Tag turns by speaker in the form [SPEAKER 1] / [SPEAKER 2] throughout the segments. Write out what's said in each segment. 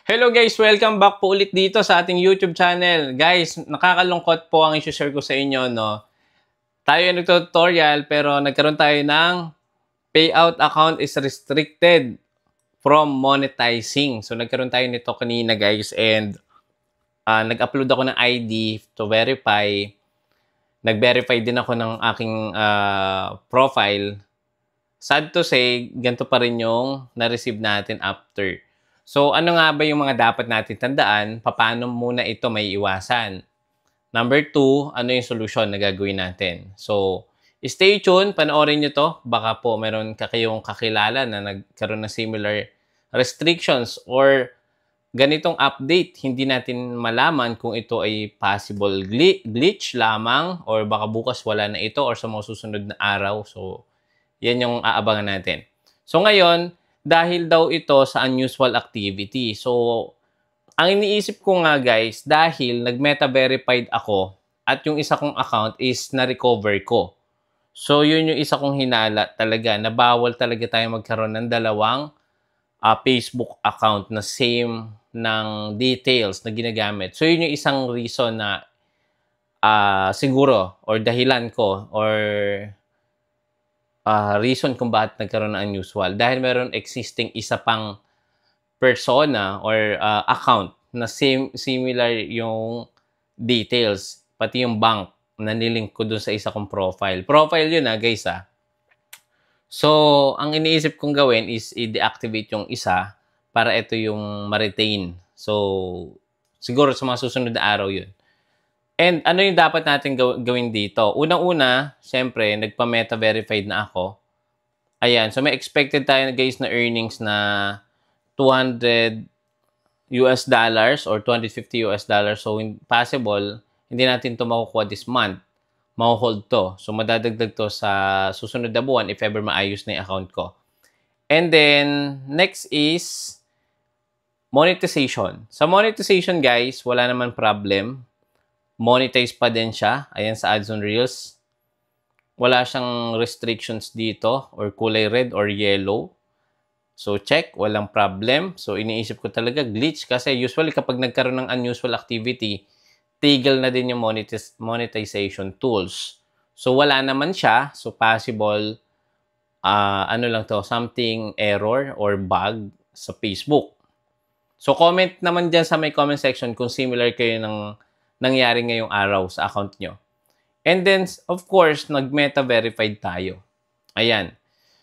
[SPEAKER 1] Hello guys! Welcome back po ulit dito sa ating YouTube channel. Guys, nakakalungkot po ang i-share ko sa inyo, no? Tayo ay nagtutorial pero nagkaroon tayo ng payout account is restricted from monetizing. So, nagkaroon tayo nito kanina guys and nag-upload ako ng ID to verify. Nag-verify din ako ng aking profile. Sad to say, ganito pa rin yung na-receive natin after. So, ano nga ba yung mga dapat natin tandaan? Paano muna ito may iwasan? Number 2, ano yung solusyon na gagawin natin? So, stay tuned, panoorin nyo to. Baka po meron kayong kakilala na nagkaroon ng similar restrictions or ganitong update. Hindi natin malaman kung ito ay possible glitch lamang or baka bukas wala na ito or sa mga susunod na araw. So, yan yung aabangan natin. So, ngayon, dahil daw ito sa unusual activity. So, ang iniisip ko nga guys, dahil nag-meta-verified ako at yung isa kong account is na-recover ko. So, yun yung isa kong hinala talaga na bawal talaga tayo magkaroon ng dalawang Facebook account na same ng details na ginagamit. So, yun yung isang reason na siguro or dahilan ko or reason kung bakit nagkaroon ng unusual. Dahil meron existing isa pang persona or account na similar yung details, pati yung bank na nilink ko dun sa isa kong profile. Profile yun guys So, ang iniisip kong gawin is i-deactivate yung isa para ito yung ma-retain. So, siguro sa mga susunod na araw yun. And ano yung dapat natin gawin dito? Unang-una, syempre, nagpa-meta-verified na ako. Ayan. So, may expected tayo guys na earnings na $200 or $250. So, possible, hindi natin ito makukuha this month. Makuhold to. So, madadagdag to sa susunod na buwan if ever maayos na yung account ko. And then, next is monetization. Sa monetization, guys, wala naman problem. Monetize pa din siya. Ayan sa ads on Reels. Wala siyang restrictions dito or kulay red or yellow. So, check. Walang problem. So, iniisip ko talaga glitch kasi usually kapag nagkaroon ng unusual activity, tigil na din yung monetization tools. So, wala naman siya. So, possible, ano lang to, something error or bug sa Facebook. So, comment naman dyan sa may comment section kung similar kayo ng nangyari ngayong araw sa account nyo. And then, of course, nag-meta-verified tayo. Ayan.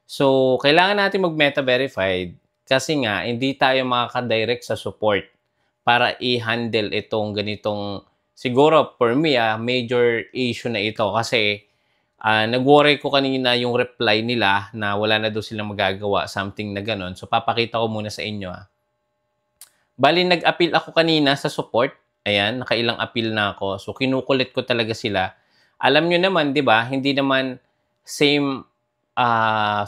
[SPEAKER 1] So, kailangan natin mag-meta-verified kasi nga, hindi tayo makaka-direct sa support para i-handle itong ganitong, siguro, for me, major issue na ito kasi nag-worry ko kanina yung reply nila na wala na daw silang magagawa, something na ganon. So, papakita ko muna sa inyo. Bali, nag-appeal ako kanina sa support. Ayan, nakailang appeal na ako. So, kinukulit ko talaga sila. Alam nyo naman, di ba, hindi naman same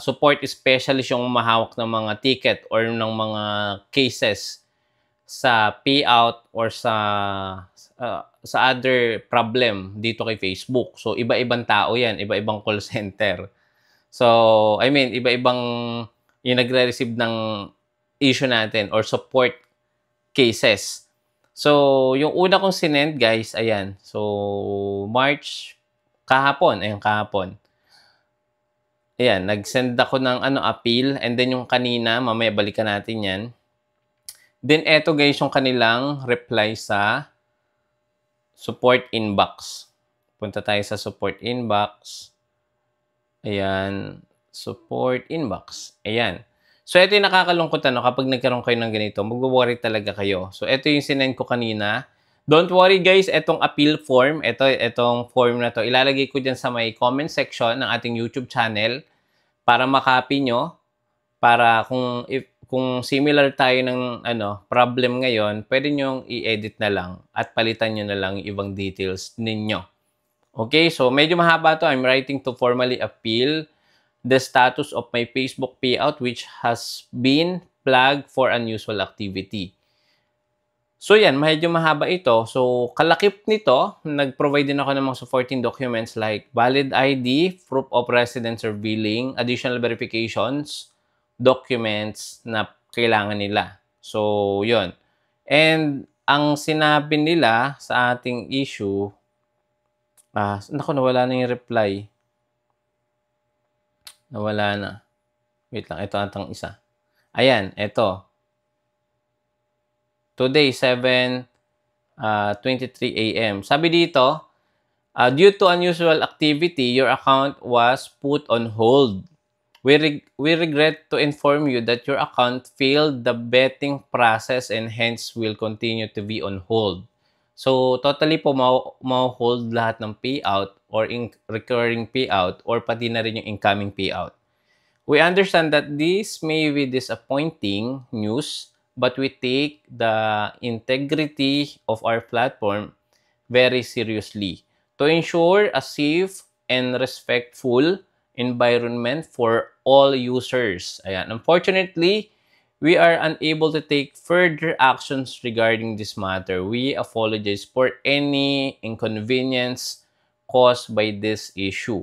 [SPEAKER 1] support specialist yung mahawak ng mga ticket or ng mga cases sa payout or sa other problem dito kay Facebook. So, iba-ibang tao yan. Iba-ibang call center. So, I mean, iba-ibang yung nagre-receive ng issue natin or support cases. So, yung una kong sinend, guys, ayan. So, March, kahapon. Ayan, kahapon. Ayan, nag-send ako ng appeal. And then yung kanina, mamaya balikan natin yan. Then, eto guys, yung kanilang reply sa support inbox. Punta tayo sa support inbox. Ayan, support inbox. Ayan. So, ito yung nakakalungkot kapag nagkaroon kayo ng ganito, mag-worry talaga kayo. So, ito yung sinend ko kanina. Don't worry guys, itong appeal form, itong form na to, ilalagay ko dyan sa may comment section ng ating YouTube channel para makopy nyo. Para kung similar tayo ng problem ngayon, pwede nyo i-edit na lang at palitan nyo na lang yung ibang details ninyo. Okay, so medyo mahaba to. I'm writing to formally appeal the status of my Facebook payout which has been flagged for unusual activity. So yan, medyo mahaba ito. So kalakip nito, nag-provide din ako ng mga supporting documents like valid ID, proof of residence or billing, additional verifications, documents na kailangan nila. So yun. And ang sinabi nila sa ating issue, naku, nawala na yung reply. Nawala na. Wait lang, ito atang isa. Ayan, ito. Today, 7:23 a.m. Sabi dito, due to unusual activity, your account was put on hold. We regret to inform you that your account failed the betting process and hence will continue to be on hold. So, totally po ma-hold lahat ng payout or recurring payout or pati na rin yung incoming payout. We understand that this may be disappointing news, but we take the integrity of our platform very seriously to ensure a safe and respectful environment for all users. Ayan. Unfortunately, we are unable to take further actions regarding this matter. We apologize for any inconvenience caused by this issue.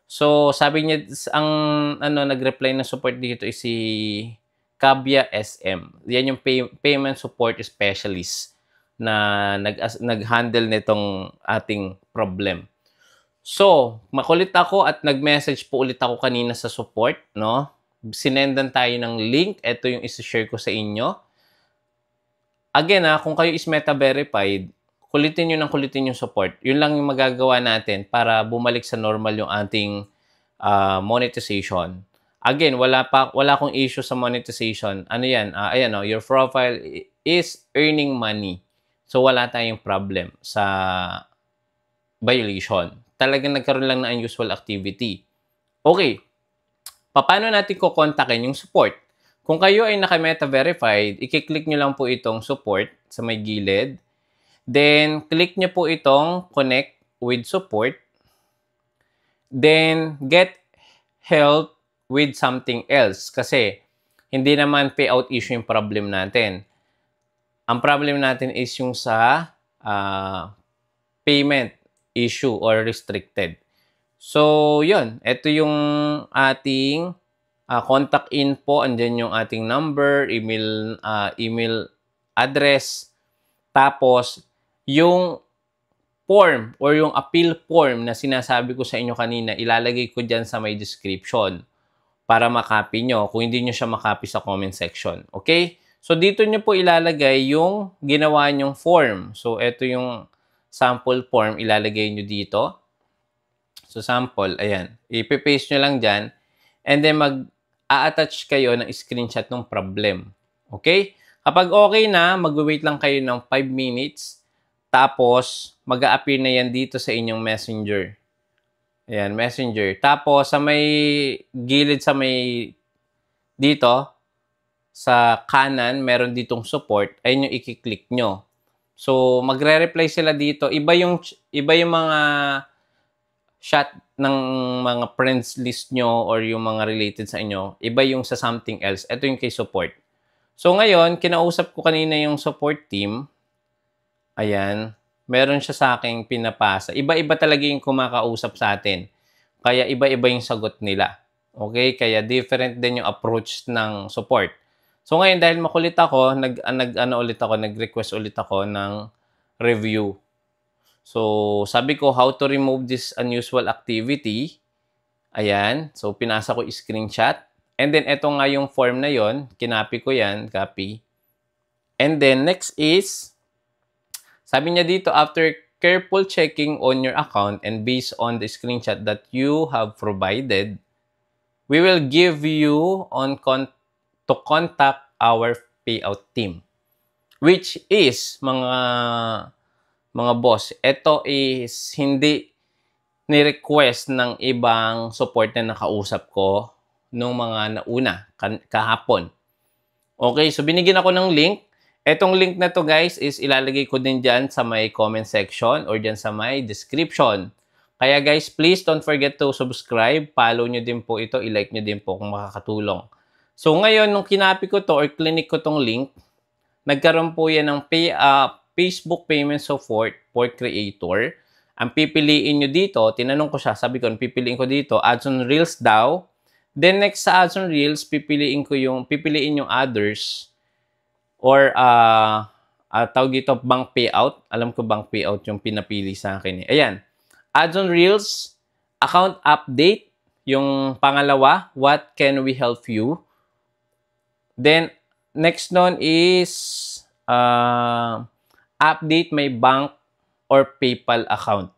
[SPEAKER 1] So, sabi niya, ang nag-reply na support dito is si Kabya SM. Yan yung payment support specialist na nag-handle nitong ating problem. So, makulit ako at nag-message po ulit ako kanina sa support, no? Sinendan tayo ng link. Ito yung isi-share ko sa inyo. Again, kung kayo is meta-verified, kulitin yung support. Yun lang yung magagawa natin para bumalik sa normal yung ating monetization. Again, wala akong issue sa monetization. Ano yan? Ayan, your profile is earning money. So, wala tayong problem sa violation. Talagang nagkaroon lang ng unusual activity. Okay. Paano natin kukontakin yung support? Kung kayo ay naka-meta-verified, i-click nyo lang po itong support sa may gilid. Then, click nyo po itong connect with support. Then, get help with something else. Kasi, hindi naman payout issue yung problem natin. Ang problem natin is yung sa payment issue or restricted. So, yun. Ito yung ating contact info. Andyan yung ating number, email address. Tapos, yung form or yung appeal form na sinasabi ko sa inyo kanina, ilalagay ko dyan sa may description para makopy nyo kung hindi nyo siya makopy sa comment section. Okay? So, dito nyo po ilalagay yung ginawa nyong form. So, ito yung sample form, ilalagay nyo dito. So, sample, ayan. Ipipaste nyo lang dyan. And then, mag-a-attach kayo ng screenshot ng problem. Okay? Kapag okay na, mag-wait lang kayo ng 5 minutes. Tapos, mag-a-appear na yan dito sa inyong messenger. Ayan, messenger. Tapos, sa may gilid, sa may dito, sa kanan, meron ditong support. Ayun yung i-click nyo. So, magre-reply sila dito. Iba yung mga chat ng mga friends list nyo or yung mga related sa inyo. Iba yung sa something else. Ito yung kay support. So, ngayon, kinausap ko kanina yung support team. Ayan. Meron siya sa aking pinapasa. Iba-iba talaga yung kumakausap sa atin. Kaya iba-iba yung sagot nila. Okay? Kaya different din yung approach ng support. So, ngayon, dahil makulit ako, nag-request ulit ako ng review. So, sabi ko, how to remove this unusual activity. Ayan. So, pinasa ko screenshot. And then, eto nga yung form na yon, kinopy ko yan, copy. And then, next is, sabi niya dito, after careful checking on your account and based on the screenshot that you have provided, we will give you to contact our payout team. Which is, mga boss, ito is hindi ni-request ng ibang support na nakausap ko nung mga nauna, kahapon. Okay, so binigyan ako ng link. Etong link na to guys is ilalagay ko din dyan sa may comment section or dyan sa may description. Kaya guys, please don't forget to subscribe, follow nyo din po ito, i-like nyo din po kung makakatulong. So ngayon, nung kinopy ko to or clinic ko tong link, nagkaroon po yan ng Facebook Payment Support for Creator. Ang pipiliin nyo dito, tinanong ko siya, sabi ko, pipiliin ko dito, Ads on Reels daw. Then next sa Ads on Reels, pipiliin yung others or tawag dito, bank payout. Alam ko bank payout yung pinapili sa akin. Ayan. Ads on Reels, account update, yung pangalawa, what can we help you? Then, next nun is update my bank or PayPal account.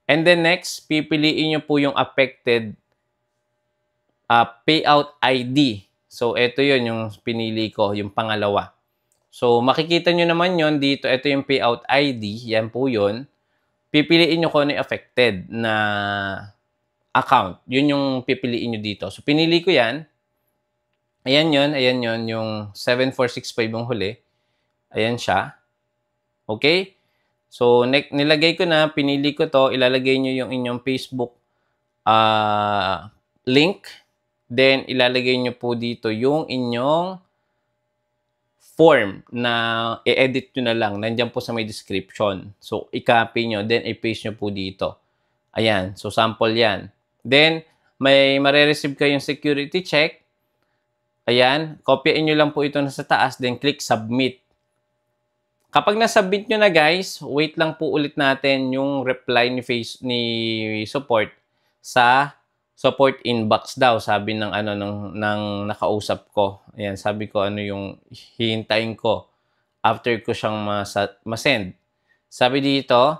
[SPEAKER 1] And then next, pipiliin nyo po yung affected payout ID. So, ito yun yung pinili ko, yung pangalawa. So, makikita nyo naman yon dito. Ito yung payout ID. Yan po yun. Pipiliin nyo kung ano yung affected na account. Yun yung pipiliin nyo dito. So, pinili ko yan. Ayan yun. Ayan yun. Yung 7465 yung huli. Ayan siya. Okay? So, nilagay ko na. Pinili ko to. Ilalagay nyo yung inyong Facebook link. Then, ilalagay nyo po dito yung inyong form na i-edit nyo na lang. Nandiyan po sa may description. So, i-copy nyo. Then, i-paste nyo po dito. Ayan. So, sample yan. Then, may marireceive kayong security check. Ayan. Kopyain nyo lang po ito na sa taas. Then, click submit. Kapag na-submit nyo na guys, wait lang po ulit natin yung reply ni support sa support inbox daw, sabi ng ng nakausap ko. Ayan, sabi ko ano yung hihintayin ko after ko siyang ma-send. Sabi dito,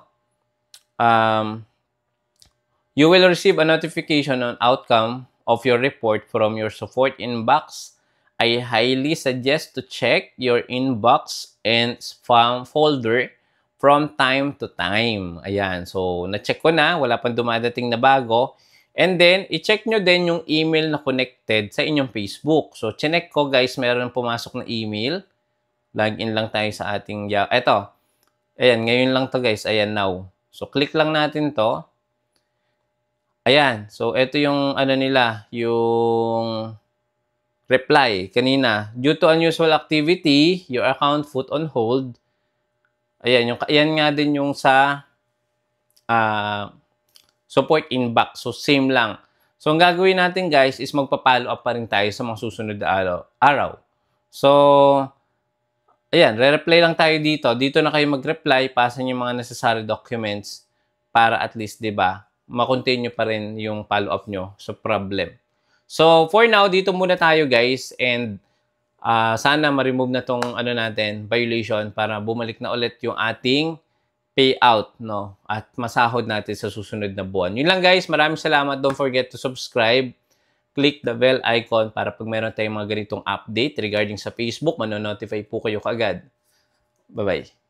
[SPEAKER 1] you will receive a notification on outcome of your report from your support inbox. I highly suggest to check your inbox and spam folder from time to time. Ayan, so na-check ko na, wala pang dumadating na bago. And then, i-check nyo din yung email na connected sa inyong Facebook. So, chinek ko guys, meron pumasok na email. Login lang tayo sa ating eto. Ayan, ngayon lang to guys. Ayan, now. So, click lang natin to. Ayan. So, eto yung nila, yung reply kanina. Due to unusual activity, your account put on hold. Ayan, ayan nga din yung sa support inbox. So, same lang. So, ang gagawin natin guys is magpa-follow up pa rin tayo sa mga susunod na araw. So, ayan, re-reply lang tayo dito. Dito na kayo mag-reply, pasan yung mga necessary documents para at least, di ba, ma-continue pa rin yung follow-up nyo sa problem. So, for now, dito muna tayo guys and sana ma-remove na tong natin, violation para bumalik na ulit yung ating payout, no? At masahod natin sa susunod na buwan. Yun lang guys, maraming salamat. Don't forget to subscribe. Click the bell icon para pag meron tayong mga ganitong update regarding sa Facebook, manonotify po kayo kaagad. Bye-bye.